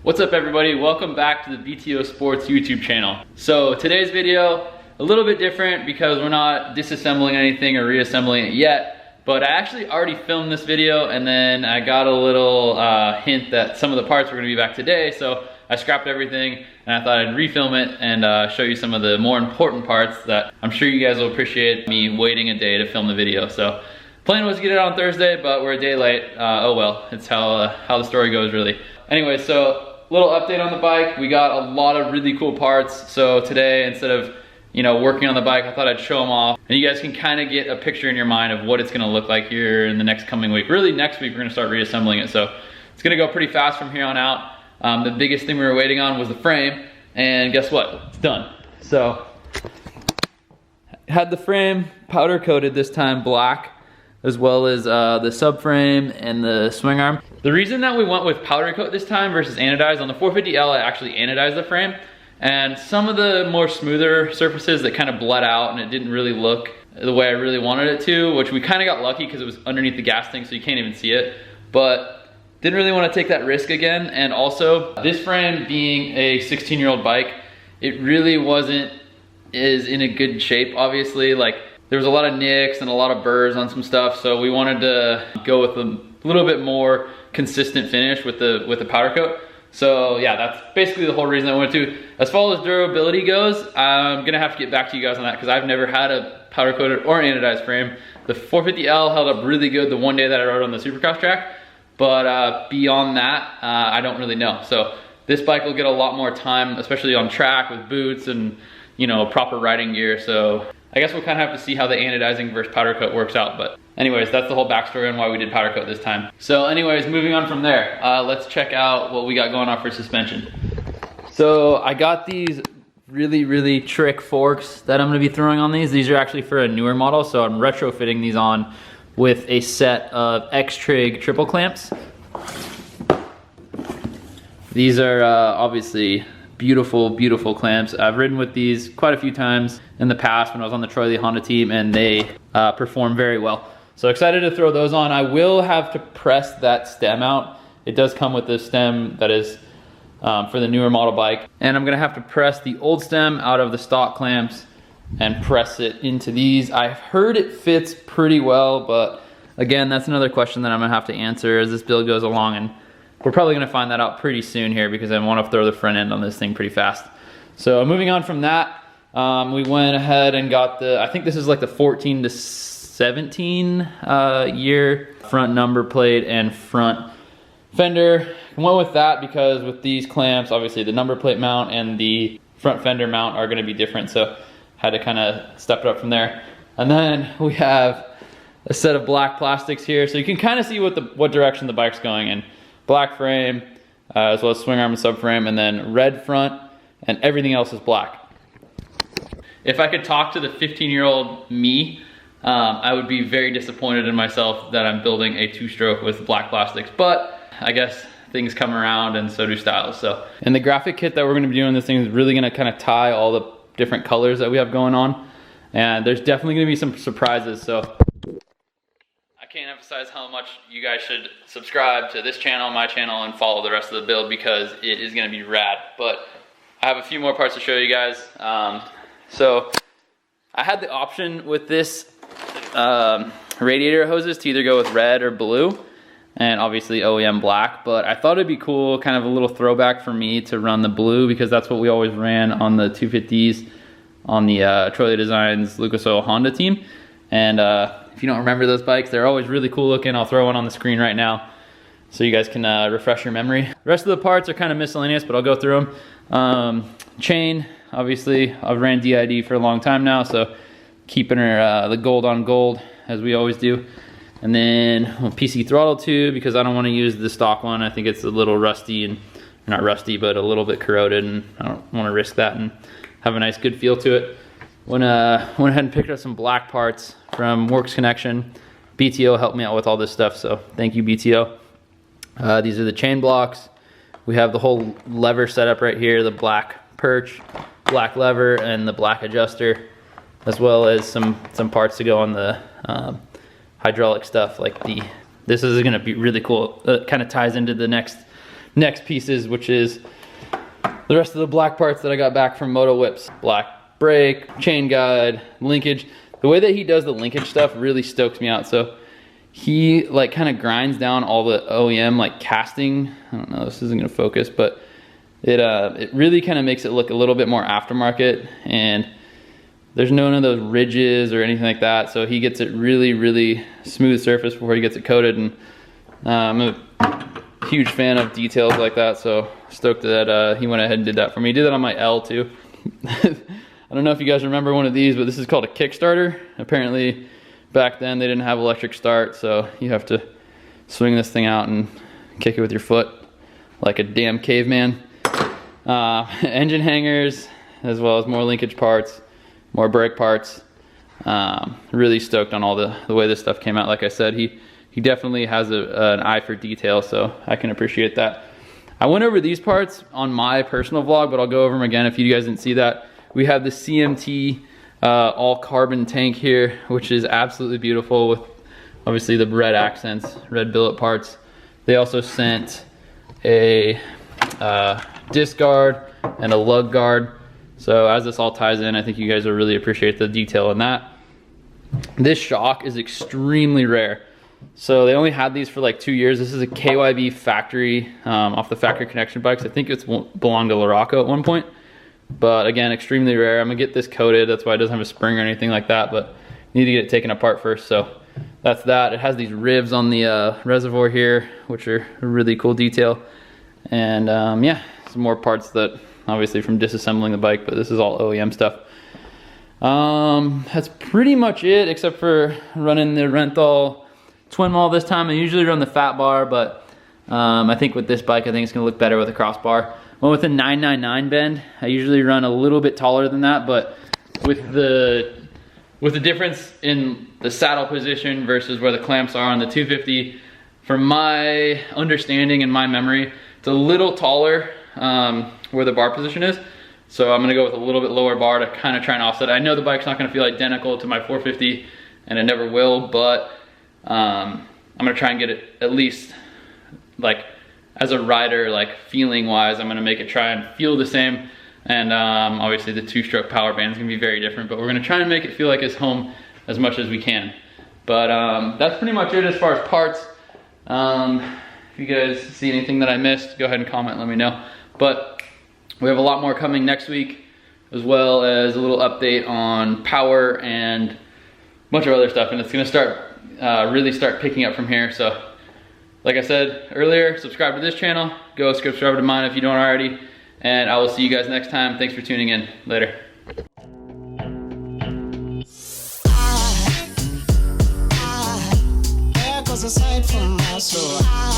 What's up everybody? Welcome back to the BTO Sports YouTube channel. So today's video, a little bit different because we're not disassembling anything or reassembling it yet, but I actually already filmed this video and then I got a little hint that some of the parts were gonna be back today, so I scrapped everything and I thought I'd refilm it and show you some of the more important parts that I'm sure you guys will appreciate me waiting a day to film the video. So plan was to get it on Thursday, but we're a day late. Oh well, it's how the story goes really. Anyway, so little update on the bike. We got a lot of really cool parts. So today, instead of working on the bike, I thought I'd show them off. And you guys can kind of get a picture in your mind of what it's gonna look like here in the next coming week. Really next week, we're gonna start reassembling it. So it's gonna go pretty fast from here on out. The biggest thing we were waiting on was the frame. And guess what? It's done. So had the frame powder coated this time black, as well as the subframe and the swing arm. The reason that we went with powder coat this time versus anodized, on the 450L I actually anodized the frame, and some of the more smoother surfaces that kind of bled out and it didn't really look the way I really wanted it to, which we kind of got lucky because it was underneath the gas tank so you can't even see it, but didn't really want to take that risk again. And also this frame being a 16-year-old bike, it really wasn't in a good shape, obviously. Like there was a lot of nicks and a lot of burrs on some stuff, so we wanted to go with a little bit more consistent finish with the powder coat. So yeah, that's basically the whole reason I went to. As far as durability goes, I'm gonna have to get back to you guys on that because I've never had a powder coated or anodized frame. The 450L held up really good the one day that I rode on the Supercross track, but beyond that, I don't really know. So this bike will get a lot more time, especially on track with boots and proper riding gear. So I guess we'll kind of have to see how the anodizing versus powder coat works out. But anyways, that's the whole backstory on why we did powder coat this time. So anyways, moving on from there, let's check out what we got going on for suspension. So I got these really trick forks that I'm gonna be throwing on these. These are actually for a newer model, so I'm retrofitting these on with a set of X-Trig triple clamps. These are obviously beautiful clamps. I've ridden with these quite a few times in the past when I was on the Troy Lee Honda team, and they perform very well. So excited to throw those on. I will have to press that stem out. It does come with this stem that is for the newer model bike. And I'm gonna have to press the old stem out of the stock clamps and press it into these. I've heard it fits pretty well, but again, that's another question that I'm gonna have to answer as this build goes along, and we're probably gonna find that out pretty soon here because I wanna throw the front end on this thing pretty fast. So moving on from that, we went ahead and got I think this is like the 14 to 17 year front number plate and front fender. I went with that because with these clamps, obviously the number plate mount and the front fender mount are gonna be different, so had to kind of step it up from there. And then we have a set of black plastics here, so you can kind of see what direction the bike's going in. Black frame, as well as swing arm and subframe, and then red front, and everything else is black. If I could talk to the 15-year-old me, I would be very disappointed in myself that I'm building a two-stroke with black plastics, but I guess things come around and so do styles. So, and the graphic kit that we're gonna be doing this thing is really gonna kind of tie all the different colors that we have going on, and there's definitely gonna be some surprises. So I can't emphasize how much you guys should subscribe to this channel, my channel, and follow the rest of the build because it is gonna be rad. But I have a few more parts to show you guys. So I had the option with this radiator hoses to either go with red or blue, and obviously OEM black, but I thought it'd be cool, kind of a little throwback for me to run the blue because that's what we always ran on the 250s on the Troy Lee Designs Lucas Oil Honda team. And if you don't remember those bikes, they're always really cool looking. I'll throw one on the screen right now so you guys can refresh your memory. The rest of the parts are kind of miscellaneous, but I'll go through them. Chain, obviously, I've ran DID for a long time now, so keeping her the gold on gold as we always do. And then PC throttle tube because I don't want to use the stock one. I think it's a little rusty, and not rusty, but a little bit corroded, and I don't want to risk that and have a nice good feel to it. Went ahead and picked up some black parts from Works Connection. BTO helped me out with all this stuff, so thank you, BTO. These are the chain blocks. We have the whole lever setup right here, the black perch, black lever, and the black adjuster, as well as some parts to go on the hydraulic stuff. Like this is gonna be really cool. It kind of ties into the next next pieces, which is the rest of the black parts that I got back from Moto Whips. Black brake, chain guide, linkage. The way that he does the linkage stuff really stokes me out. So he like kind of grinds down all the OEM like casting. I don't know, this isn't gonna focus, but it really kind of makes it look a little bit more aftermarket, and there's none of those ridges or anything like that. So he gets it really, really smooth surface before he gets it coated. And I'm a huge fan of details like that. So stoked that he went ahead and did that for me. He did that on my L too. I don't know if you guys remember one of these, but this is called a Kickstarter. Apparently back then they didn't have electric start, so you have to swing this thing out and kick it with your foot like a damn caveman. Engine hangers, as well as more linkage parts, more brake parts. Really stoked on all the way this stuff came out. Like I said, he definitely has an eye for detail, so I can appreciate that. I went over these parts on my personal vlog, but I'll go over them again if you guys didn't see that. We have the CMT all carbon tank here, which is absolutely beautiful with obviously the red accents, red billet parts. They also sent a disc guard and a lug guard. So as this all ties in, I think you guys will really appreciate the detail in that. This shock is extremely rare. So they only had these for like 2 years. This is a KYB factory, off the factory connection bikes. I think it's belonged to Laraco at one point. But again, extremely rare. I'm gonna get this coated. That's why it doesn't have a spring or anything like that, but need to get it taken apart first. So that's that. It has these ribs on the reservoir here, which are a really cool detail. And yeah, some more parts that obviously from disassembling the bike, but this is all OEM stuff. That's pretty much it, except for running the Renthal twin wall this time. I usually run the fat bar, but I think with this bike, I think it's gonna look better with a crossbar. Went with a 999 bend. I usually run a little bit taller than that, but with the difference in the saddle position versus where the clamps are on the 250, from my understanding and my memory, it's a little taller where the bar position is. So I'm gonna go with a little bit lower bar to kind of try and offset it. I know the bike's not gonna feel identical to my 450, and it never will, but I'm gonna try and get it at least like as a rider, like feeling wise, I'm gonna make it try and feel the same. And obviously the 2-stroke power band is gonna be very different, but we're gonna try and make it feel like it's home as much as we can. But that's pretty much it as far as parts. If you guys see anything that I missed, go ahead and comment, let me know. But we have a lot more coming next week, as well as a little update on power and a bunch of other stuff. And it's gonna start, really start picking up from here. So like I said earlier, subscribe to this channel, go subscribe to mine if you don't already, and I will see you guys next time. Thanks for tuning in. Later. Aside from my soul.